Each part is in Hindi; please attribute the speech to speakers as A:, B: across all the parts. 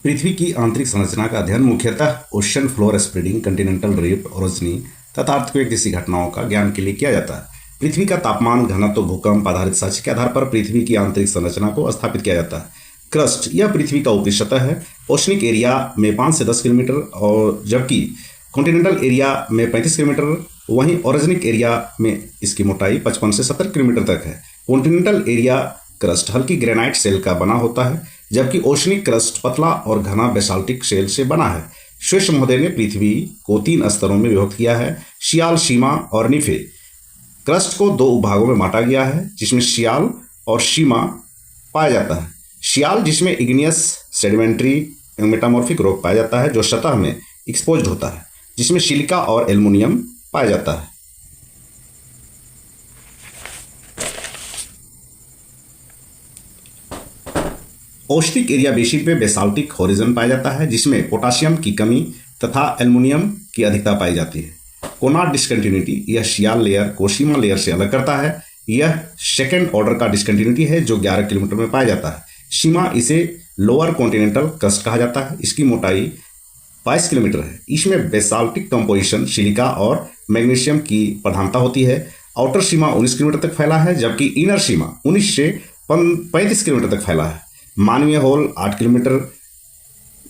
A: पृथ्वी की आंतरिक संरचना का अध्ययन मुख्यतः ocean floor spreading, continental drift, orogeny तथा अर्थक्वेक जैसी घटनाओं का ज्ञान के लिए किया जाता है। पृथ्वी का तापमान, घनत्व, भूकंप आधारित साक्ष्य के आधार पर पृथ्वी की आंतरिक संरचना को स्थापित किया जाता है। क्रस्ट, यह पृथ्वी का ऊपरी सतह है। ओशनिक एरिया में 5 से 10 किलोमीटर और जबकि कॉन्टिनेंटल एरिया में 35 किलोमीटर, वहीं ओरोजनिक एरिया में इसकी मोटाई 55 से 70 किलोमीटर तक है। कॉन्टिनेंटल एरिया क्रस्ट हल्की ग्रेनाइट सेल का बना होता है, जबकि ओशनिक क्रस्ट पतला और घना बेसाल्टिक सेल से बना है। श्वेश महोदय ने पृथ्वी को 3 स्तरों में विभक्त किया है: शियाल, सीमा और निफे। क्रस्ट को 2 भागों में बांटा गया है, जिसमें शियाल और सीमा पाया जाता है। शियाल, जिसमें इग्नियस, सेडिमेंट्री एवं मेटामॉर्फिक रॉक पाया जाता है जो सतह में एक्सपोज्ड होता है, जिसमें सिलिका और एल्युमिनियम पाया जाता है। ओशनिक एरिया बेसिन में बेसाल्टिक होरिजन पाया जाता है, जिसमें पोटासियम की कमी तथा एल्युमिनियम की अधिकता पाई जाती है। कोनार्ड डिस्कंटिन्यूटी, यह शियाल लेयर को सीमा लेयर से अलग करता है। यह सेकेंड ऑर्डर का डिस्कंटिन्यूटी है जो 11 किलोमीटर में पाया जाता है। सीमा, इसे लोअर कॉन्टिनेंटल क्रस्ट कहा जाता है। इसकी मोटाई 22 किलोमीटर है। इसमें बेसाल्टिक कंपोजिशन, सिलिका और मैग्नीशियम की प्रधानता होती है। आउटर सीमा 19 किलोमीटर तक फैला है, जबकि इनर सीमा 19 से 35 किलोमीटर तक फैला है। मानवीय होल 8 किलोमीटर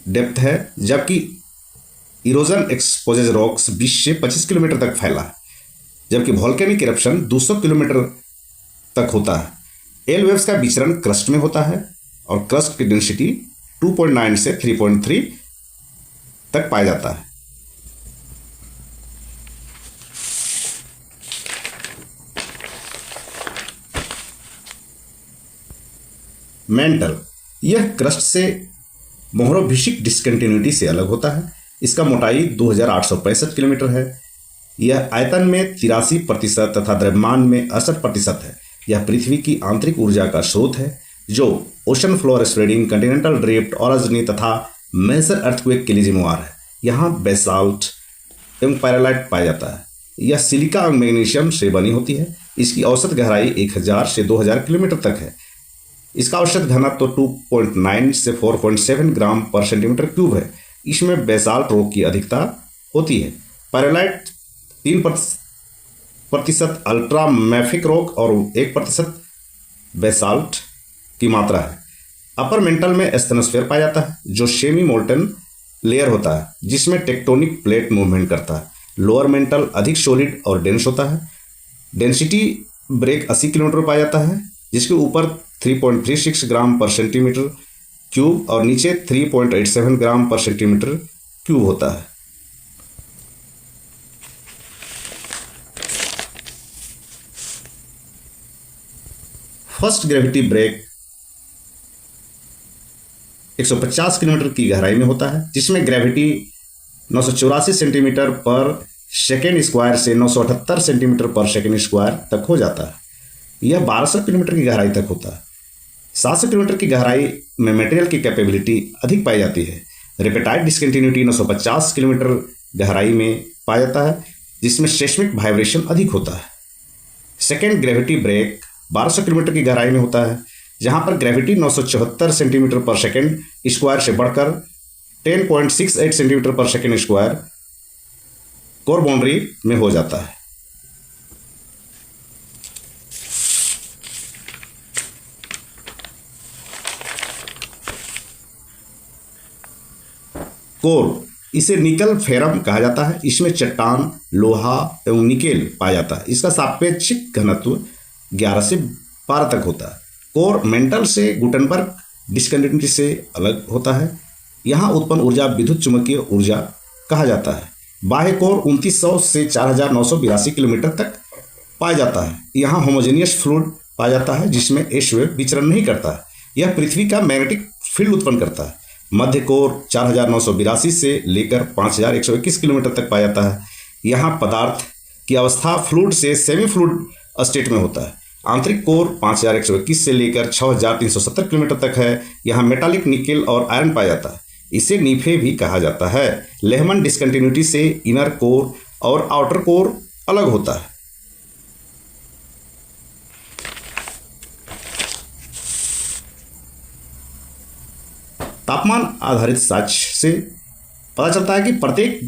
A: डेप्थ है, जबकि इरोजन एक्सपोजेज रॉक्स 20 से 25 किलोमीटर तक फैला है, जबकि वोल्केनिक इरप्शन 200 किलोमीटर तक होता है। एल वेव्स का विचरण क्रस्ट में होता है और क्रस्ट की डेंसिटी 2.9 से 3.3 तक पाया जाता है। मेंटल, यह क्रस्ट से मोहरोभिषिक डिस्कंटिन्यूटी से अलग होता है। इसका मोटाई 2865 किलोमीटर है। यह आयतन में 83% तथा द्रव्यमान में 68% है। यह पृथ्वी की आंतरिक ऊर्जा का स्रोत है, जो ocean floor spreading, continental drift, orogeny तथा मेजर अर्थक्वेक के लिए जिम्मेवार है। यहाँ बेसाल्ट एवं पैरालाइट पाया जाता है। यह सिलिका और मैग्नीशियम से बनी होती है। इसकी औसत गहराई 1000 से 2000 किलोमीटर तक है। इसका औसत घनत्व 2.9 से 4.7 ग्राम पर सेंटीमीटर क्यूब है। इसमें बेसाल्ट रॉक की अधिकता होती है। पैरालाइट 3% अल्ट्रामैफिक रॉक और 1% बेसाल्ट की मात्रा है। अपर मेंटल में एस्थेनोस्फीयर पाया जाता है, जो सेमी मोल्टन लेयर होता है, जिसमें टेक्टोनिक प्लेट मूवमेंट करता है। लोअर मेंटल अधिक सॉलिड और डेंस होता है। डेंसिटी ब्रेक 80 किलोमीटर पाया जाता है, जिसके ऊपर 3.36 ग्राम पर सेंटीमीटर क्यूब और नीचे 3.87 ग्राम पर सेंटीमीटर क्यूब होता है। फर्स्ट ग्रेविटी ब्रेक 150 किलोमीटर की गहराई में होता है, जिसमें ग्रेविटी 984 सेंटीमीटर पर सेकेंड स्क्वायर से 978 सेंटीमीटर पर सेकेंड स्क्वायर तक हो जाता है। यह 1200 किलोमीटर की गहराई तक होता है। 700 किलोमीटर की गहराई में मटेरियल की कैपेबिलिटी अधिक पाई जाती है। रेपेटाइट डिस्कंटिन्यूटी 950 किलोमीटर गहराई में पाया जाता है, जिसमें सेस्मिक वाइब्रेशन अधिक होता है। सेकेंड ग्रेविटी ब्रेक 1200 किलोमीटर की गहराई में होता है, जहां पर ग्रेविटी 974 सेंटीमीटर पर सेकेंड स्क्वायर से बढ़कर 10.68 सेंटीमीटर पर सेकेंड स्क्वायर कोर बाउंड्री में हो जाता है। कोर, इसे निकल फेरम कहा जाता है। इसमें चट्टान, लोहा एवं निकेल पाया जाता है। इसका सापेक्षिक घनत्व 11 से 12 तक होता है। कोर मेंटल से गुटेनबर्ग डिस्कंटिन्यूटी से अलग होता है। यहाँ उत्पन्न ऊर्जा विद्युत चुंबकीय ऊर्जा कहा जाता है। बाह्य कोर 2900 से 4982 किलोमीटर तक पाया जाता है। यहाँ होमोजेनियस फ्लूइड पाया जाता है, जिसमें एश वेव विचरण नहीं करता है। यह पृथ्वी का मैग्नेटिक फील्ड उत्पन्न करता है। मध्य कोर 4982 से लेकर 5121 किलोमीटर तक पाया जाता है। यहाँ पदार्थ की अवस्था फ्लूइड से सेमी फ्लूइड स्टेट में होता है। आंतरिक कोर 5121 से लेकर 6370 किलोमीटर तक है। यहाँ मेटालिक, निकेल और आयरन पाया जाता है। इसे नीफे भी कहा जाता है। लेहमन डिस्कंटिन्यूटी से इनर कोर और आउटर कोर अलग होता है। तापमान आधारित साक्ष्य से पता चलता है कि प्रत्येक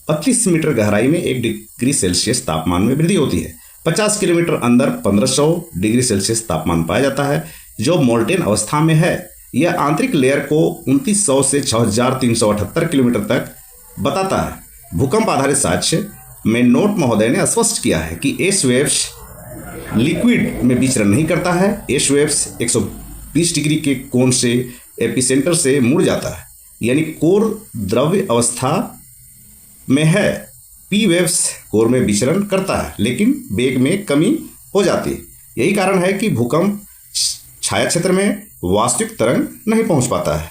A: 32 मीटर गहराई में 1 डिग्री सेल्सियस तापमान में वृद्धि होती है। 50 किलोमीटर अंदर 1500 डिग्री सेल्सियस तापमान पाया जाता है, जो मोल्टेन अवस्था में है। यह आंतरिक लेयर को 2900 से 6378 किलोमीटर तक बताता है। भूकंप आधारित साक्ष्य में नोट महोदय ने स्पष्ट किया है कि एश वेव्स लिक्विड में विचरण नहीं करता है। एश वेव्स 120 डिग्री के कोण से एपिसेंटर से मुड़ जाता है, यानी कोर द्रव्य अवस्था में है। पी वेव्स कोर में विचरण करता है, लेकिन वेग में कमी हो जाती है। यही कारण है कि भूकंप छाया क्षेत्र में वास्तविक तरंग नहीं पहुंच पाता है।